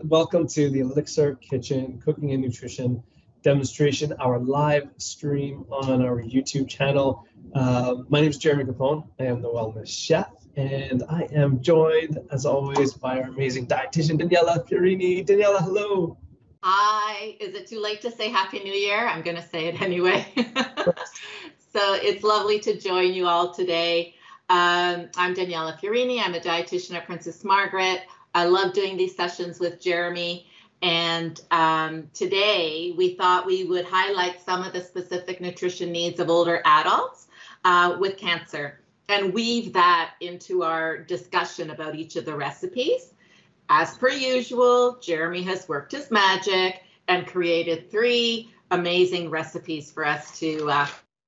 Welcome to the ELLICSR Kitchen Cooking and Nutrition demonstration, our live stream on our YouTube channel. My name is Jeremy Capone. I am the wellness chef, and I am joined, as always, by our amazing dietitian, Daniela Fiorini. Daniela, hello. Hi. Is it too late to say Happy New Year? I'm going to say it anyway. So it's lovely to join you all today. I'm Daniela Fiorini. I'm a dietitian at Princess Margaret. I love doing these sessions with Jeremy. And today we thought we would highlight some of the specific nutrition needs of older adults with cancer and weave that into our discussion about each of the recipes. As per usual, Jeremy has worked his magic and created 3 amazing recipes for us to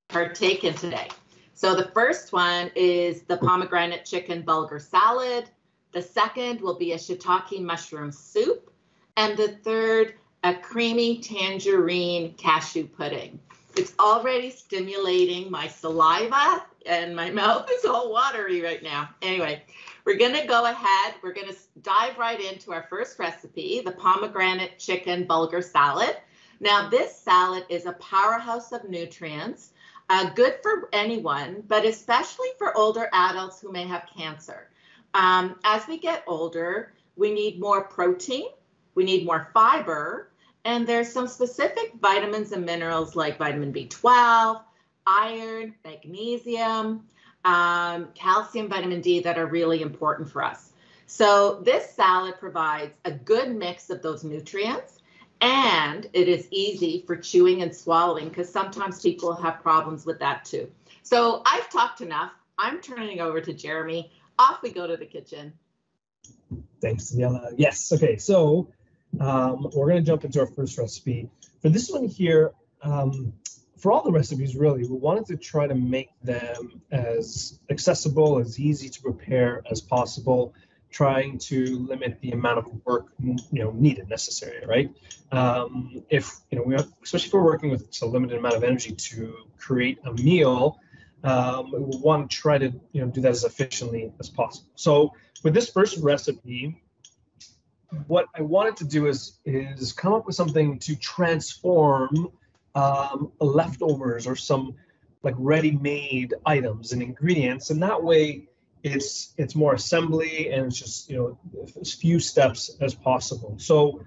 partake in today. So the first one is the pomegranate chicken bulgur salad. The second will be a shiitake mushroom soup. And the third, a creamy tangerine cashew pudding. It's already stimulating my saliva and my mouth is all watery right now. Anyway, we're going to go ahead. We're going to dive right into our first recipe, the pomegranate chicken bulgur salad. Now, this salad is a powerhouse of nutrients, good for anyone, but especially for older adults who may have cancer. As we get older, we need more protein, we need more fiber, and there's some specific vitamins and minerals like vitamin B12, iron, magnesium, calcium, vitamin D that are really important for us. So this salad provides a good mix of those nutrients, and it is easy for chewing and swallowing because sometimes people have problems with that too. So I've talked enough. I'm turning it over to Jeremy. Off we go to the kitchen. Thanks, Daniela. Yes, okay, so we're going to jump into our first recipe. For this one here, for all the recipes, really, we wanted to try to make them as accessible, as easy to prepare as possible, trying to limit the amount of work needed, necessary, right? If especially if we're working with a limited amount of energy to create a meal, we want to try to do that as efficiently as possible. So with this first recipe, what I wanted to do is come up with something to transform leftovers or some like ready-made items and ingredients, and that way it's more assembly and it's just as few steps as possible. So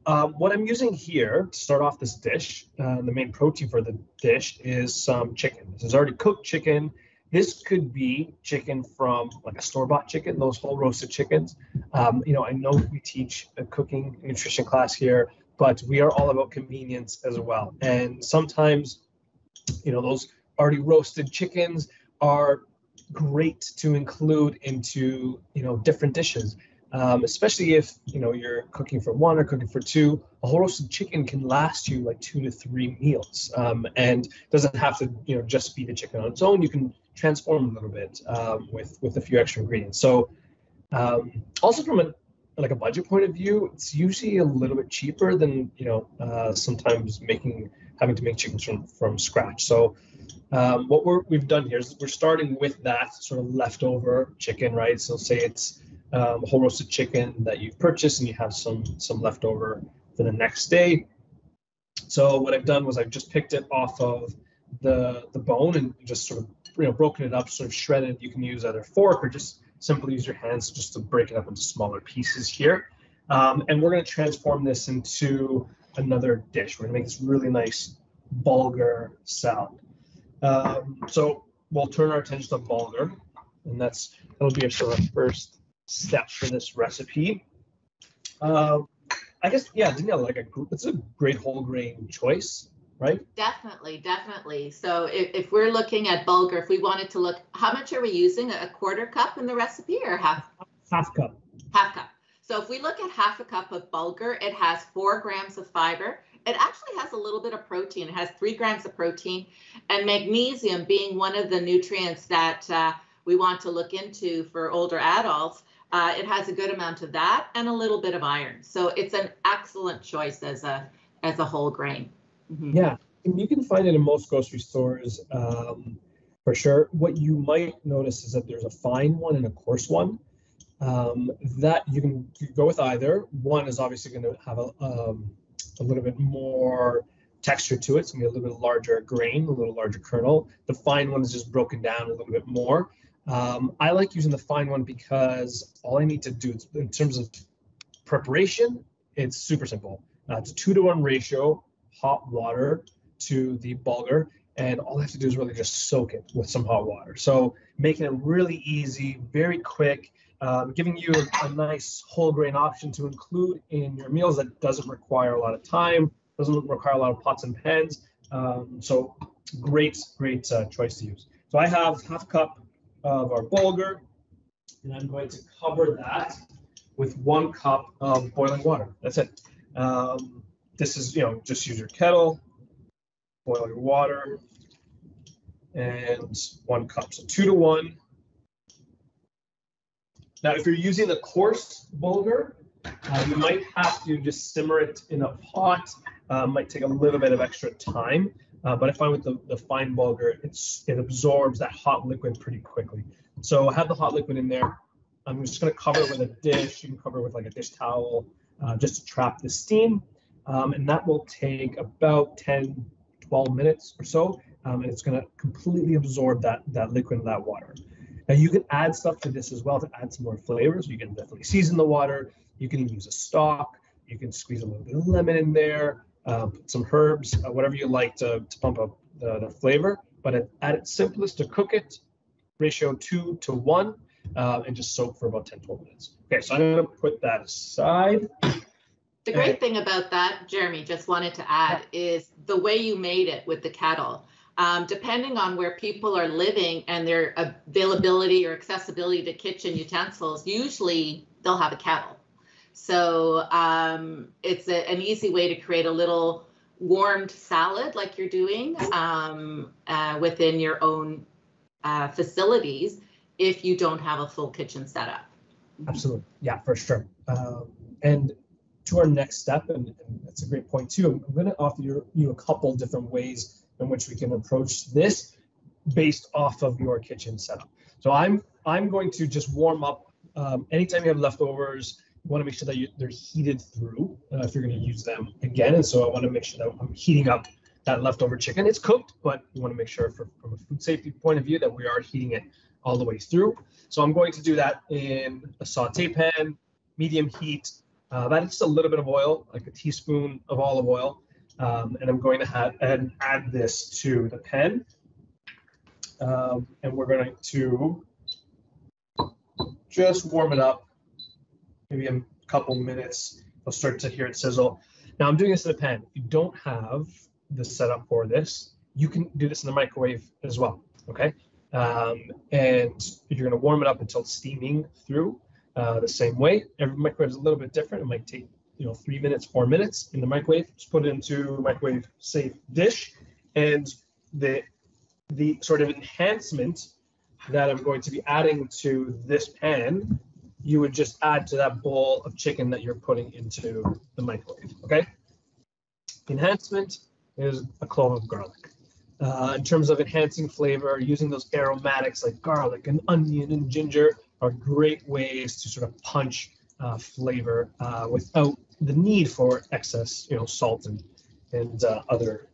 what I'm using here to start off this dish, the main protein for the dish is some chicken. This is already cooked chicken. This could be chicken from like a store-bought chicken, those whole roasted chickens. I know we teach a cooking nutrition class here, but we are all about convenience as well. And sometimes, those already roasted chickens are great to include into, different dishes. Especially if you're cooking for 1 or cooking for 2, a whole roasted chicken can last you like 2 to 3 meals, and doesn't have to just be the chicken on its own. You can transform a little bit with a few extra ingredients. So also from a budget point of view, it's usually a little bit cheaper than sometimes having to make chickens from scratch. So what we've done here is we're starting with that sort of leftover chicken, right? So say it's whole roasted chicken that you've purchased and you have some leftover for the next day. So what I've done was I've just picked it off of the bone and just sort of broken it up, sort of shredded. You can use either a fork or just simply use your hands just to break it up into smaller pieces here. And we're going to transform this into another dish. We're going to make this really nice bulgur salad. So we'll turn our attention to bulgur, and that'll be our sort of first step for this recipe. I guess, yeah, Daniela, it's a great whole grain choice, right? Definitely. So if we're looking at bulgur, if we wanted to look, how much are we using? A 1/4 cup in the recipe or half? Half cup. Half cup. So if we look at half a cup of bulgur, it has 4 grams of fiber. It actually has a little bit of protein. It has 3 grams of protein, and magnesium being one of the nutrients that we want to look into for older adults. It has a good amount of that and a little bit of iron. So it's an excellent choice as a whole grain. Mm-hmm. Yeah, and you can find it in most grocery stores for sure. What you might notice is that there's a fine one and a coarse one. that you can go with either. One is obviously going to have a little bit more texture to it. It's going to be a little bit larger grain, a little larger kernel. The fine one is just broken down a little bit more. I like using the fine one because all I need to do in terms of preparation, it's super simple. It's a 2-to-1 ratio, hot water to the bulgur, and all I have to do is really just soak it with some hot water. So making it really easy, very quick, giving you a nice whole grain option to include in your meals that doesn't require a lot of time, doesn't require a lot of pots and pans. So great choice to use. So I have half a cup of our bulgur, and I'm going to cover that with 1 cup of boiling water. That's it. This is, just use your kettle, boil your water, and 1 cup, so 2-to-1. Now, if you're using the coarse bulgur, you might have to just simmer it in a pot. Might take a little bit of extra time, but I find with the fine bulgur, it absorbs that hot liquid pretty quickly. So I have the hot liquid in there. I'm just going to cover it with a dish. You can cover it with like a dish towel just to trap the steam, and that will take about 10-12 minutes or so, and it's going to completely absorb that liquid in that water. Now you can add stuff to this as well to add some more flavors. You can definitely season the water. You can use a stock. You can squeeze a little bit of lemon in there, put some herbs, whatever you like to pump up the flavor. But at its simplest, to cook it, ratio 2-to-1, and just soak for about 10-12 minutes. Okay, so I'm going to put that aside. The great thing about that, Jeremy, just wanted to add, is the way you made it with the kettle. Depending on where people are living and their availability or accessibility to kitchen utensils, usually they'll have a kettle. So it's an easy way to create a little warmed salad like you're doing within your own facilities if you don't have a full kitchen setup. Absolutely. Yeah, for sure. And to our next step, and that's a great point too, I'm going to offer you a couple different ways in which we can approach this based off of your kitchen setup. So I'm going to just warm up. Anytime you have leftovers, you want to make sure that they're heated through if you're going to use them again. And so I want to make sure that I'm heating up that leftover chicken. It's cooked, but you want to make sure from a food safety point of view that we are heating it all the way through. So I'm going to do that in a saute pan, medium heat. That's just a little bit of oil, like a teaspoon of olive oil. And I'm going to add this to the pan. And we're going to just warm it up, maybe a couple minutes. I'll start to hear it sizzle. Now I'm doing this in a pan. If you don't have the setup for this, you can do this in the microwave as well, okay? And you're going to warm it up until it's steaming through the same way. Every microwave is a little bit different. It might take 3 minutes, 4 minutes in the microwave. Just put it into a microwave safe dish, and the sort of enhancement that I'm going to be adding to this pan, you would just add to that bowl of chicken that you're putting into the microwave. Okay. The enhancement is a clove of garlic. In terms of enhancing flavor, using those aromatics like garlic and onion and ginger are great ways to sort of punch flavor without the need for excess, salt and other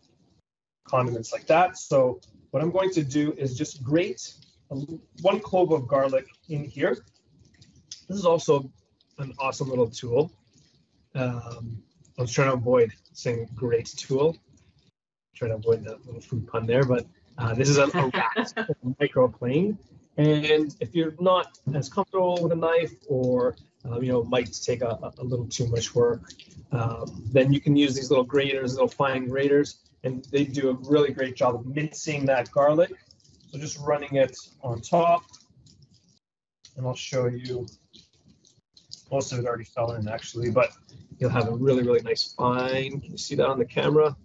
condiments like that. So what I'm going to do is just grate 1 clove of garlic in here. This is also an awesome little tool. I was trying to avoid saying great tool. Trying to avoid that little food pun there, but this is a rat microplane. And if you're not as comfortable with a knife, or might take a little too much work, then you can use these little graters, little fine graters, and they do a really great job of mincing that garlic. So just running it on top, and I'll show you. Most of it already fell in actually, but you'll have a really, really nice fine. Can you see that on the camera?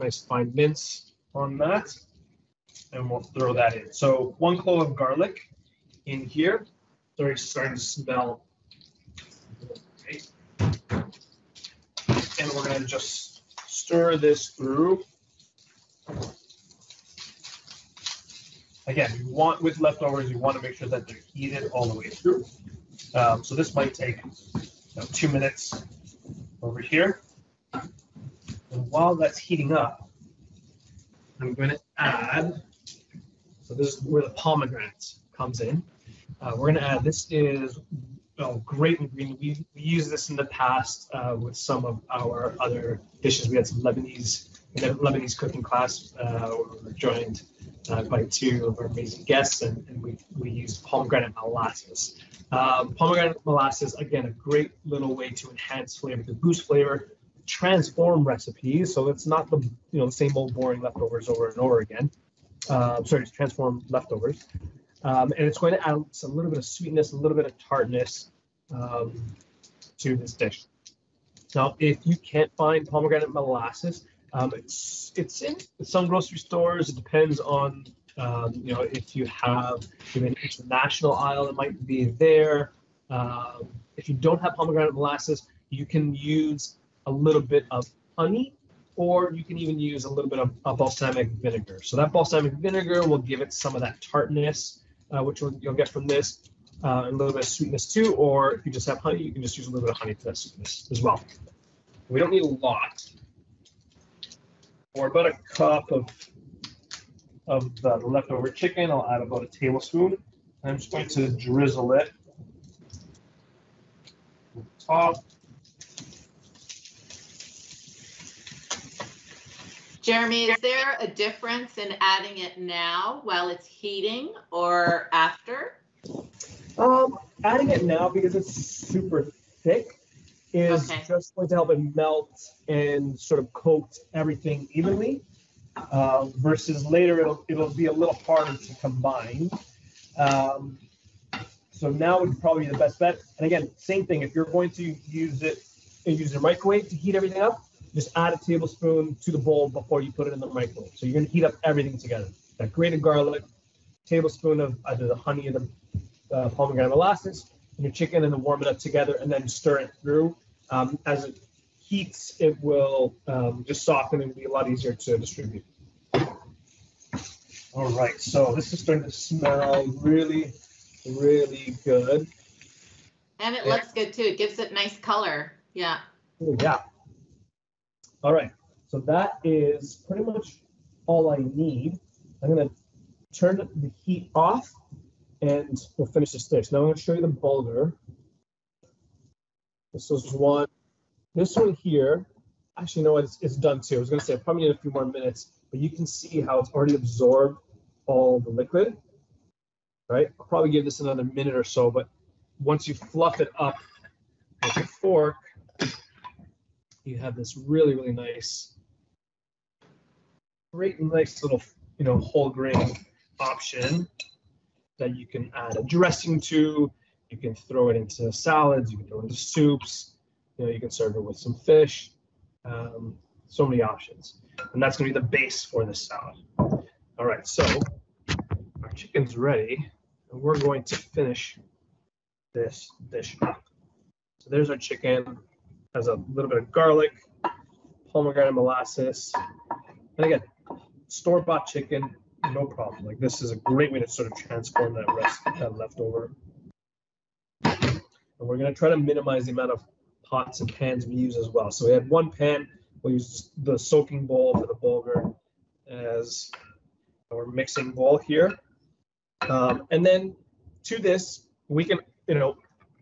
Nice fine mince on that, and we'll throw that in. So 1 clove of garlic in here. It's already starting to smell. Okay. And we're going to just stir this through. again, you want with leftovers, you want to make sure that they're heated all the way through. So this might take 2 minutes over here. And while that's heating up, I'm going to add, so this is where the pomegranate comes in. We're going to add, this is great ingredient. We used this in the past with some of our other dishes. We had some Lebanese cooking class. We were joined by 2 of our amazing guests, and we used pomegranate molasses. Pomegranate molasses, again, a great little way to enhance flavor, to boost flavor, transform recipes. So it's not the the same old boring leftovers over and over again. Sorry, to transform leftovers. And it's going to add a little bit of sweetness, a little bit of tartness to this dish. Now, if you can't find pomegranate molasses, it's in some grocery stores. It depends on if you have an international aisle, it might be there. If you don't have pomegranate molasses, you can use a little bit of honey, or you can even use a little bit of balsamic vinegar. So that balsamic vinegar will give it some of that tartness, which you'll get from this, and a little bit of sweetness too. Or if you just have honey, you can just use a little bit of honey for that sweetness as well. We don't need a lot. For about a cup of the leftover chicken, I'll add about a tablespoon. I'm just going to drizzle it on top. Jeremy, is there a difference in adding it now while it's heating or after? Adding it now, because it's super thick, is just going to help it melt and sort of coat everything evenly. Versus later, it'll be a little harder to combine. So now would probably be the best bet. And again, same thing. If you're going to use it and use your microwave to heat everything up, just add a tablespoon to the bowl before you put it in the microwave. So you're going to heat up everything together. That grated garlic, tablespoon of either the honey or the pomegranate molasses, and your chicken, and then warm it up together, and then stir it through. As it heats, it will just soften and be a lot easier to distribute. All right, so this is starting to smell really, really good. And it looks good too. It gives it nice color. Yeah. Oh, yeah. All right, so that is pretty much all I need. I'm going to turn the heat off, and we'll finish this dish. Now I'm going to show you the bulgur. This is one. This one here, actually, no, it's done too. I was going to say I probably need a few more minutes, but you can see how it's already absorbed all the liquid, right? I'll probably give this another minute or so, but once you fluff it up with a fork, you have this really, really nice, nice little, whole grain option that you can add a dressing to. You can throw it into salads. You can throw it into soups. You can serve it with some fish. So many options. And that's going to be the base for this salad. All right, so our chicken's ready, and we're going to finish this dish up. So there's our chicken. Has a little bit of garlic, pomegranate molasses, and again, store-bought chicken, no problem. Like, this is a great way to sort of transform that leftover. And we're going to try to minimize the amount of pots and pans we use as well. So we have one pan. We'll use the soaking bowl for the bulgur as our mixing bowl here. And then to this, we can,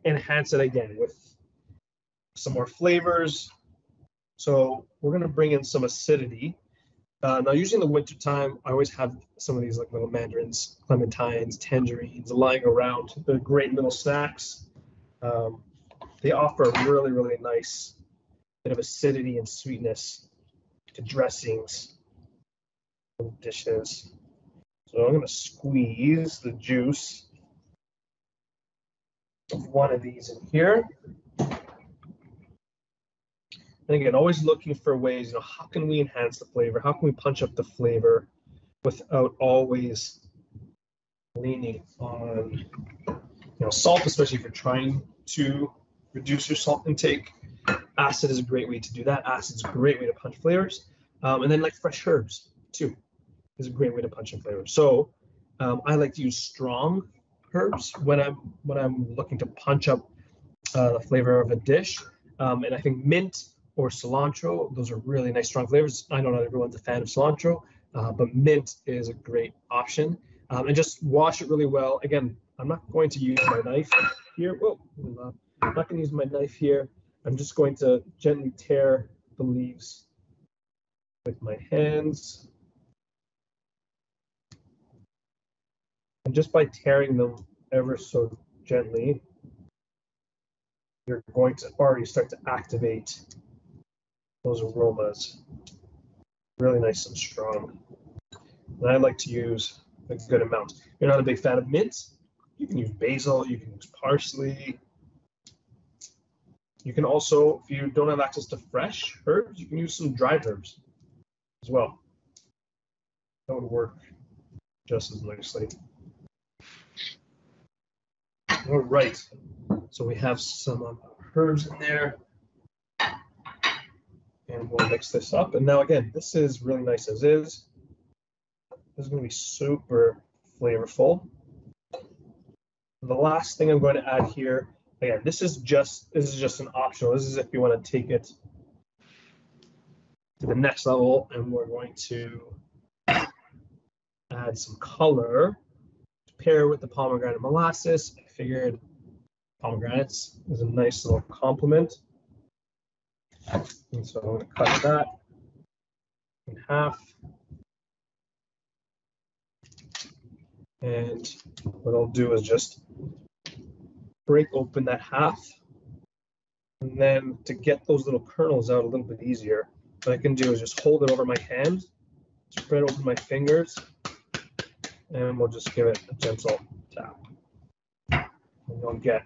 enhance it again with some more flavors. So we're going to bring in some acidity. Now, usually in the wintertime, I always have some of these like little mandarins, clementines, tangerines lying around. They're great little snacks. They offer a really, really nice bit of acidity and sweetness to dressings and dishes. So I'm going to squeeze the juice of one of these in here. And again, always looking for ways, how can we enhance the flavor? How can we punch up the flavor without always leaning on, salt, especially if you're trying to reduce your salt intake. Acid is a great way to do that. Acid's a great way to punch flavors. And then like fresh herbs too is a great way to punch in flavors. So I like to use strong herbs when I'm looking to punch up the flavor of a dish. And I think mint or cilantro, those are really nice strong flavors. I know not everyone's a fan of cilantro, but mint is a great option. And just wash it really well. Again, I'm not going to use my knife here. Whoa, I'm not going to use my knife here. I'm just going to gently tear the leaves with my hands. And just by tearing them ever so gently, you're going to already start to activate those aromas. Really nice and strong. And I like to use a good amount. If you're not a big fan of mint, you can use basil, you can use parsley. You can also, if you don't have access to fresh herbs, you can use some dried herbs as well. That would work just as nicely. All right, so we have some herbs in there. And we'll mix this up. And now again, this is really nice as is. This is going to be super flavorful. The last thing I'm going to add here, again, this is just an optional. This is if you want to take it to the next level, and we're going to add some color to pair with the pomegranate molasses. I figured pomegranates is a nice little complement. And so I'm going to cut that in half. And what I'll do is just break open that half. And then to get those little kernels out a little bit easier, what I can do is just hold it over my hand, spread open my fingers, and we'll just give it a gentle tap. And you'll get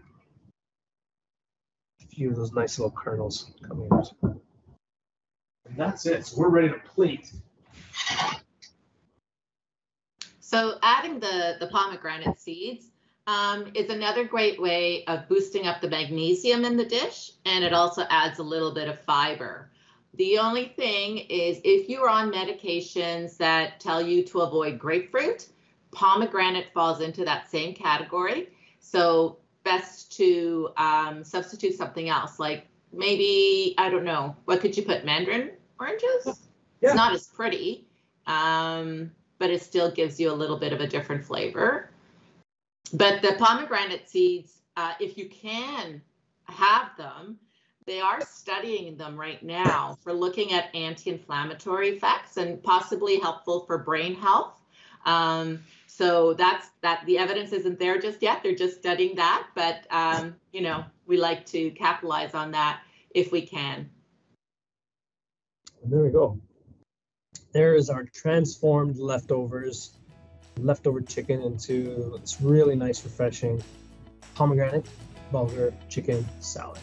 a few of those nice little kernels coming out. And that's it. So we're ready to plate. So adding the pomegranate seeds is another great way of boosting up the magnesium in the dish, and it also adds a little bit of fiber. The only thing is, if you're on medications that tell you to avoid grapefruit, pomegranate falls into that same category. So best to substitute something else, like maybe, I don't know, what could you put, mandarin oranges? Yeah. It's not as pretty, but it still gives you a little bit of a different flavor. But the pomegranate seeds, if you can have them, they are studying them right now for looking at anti-inflammatory effects and possibly helpful for brain health. So that's the evidence isn't there just yet. They're just studying that, but you know, we like to capitalize on that if we can. And there we go. There is our transformed leftover chicken into this really nice, refreshing pomegranate bulgur chicken salad.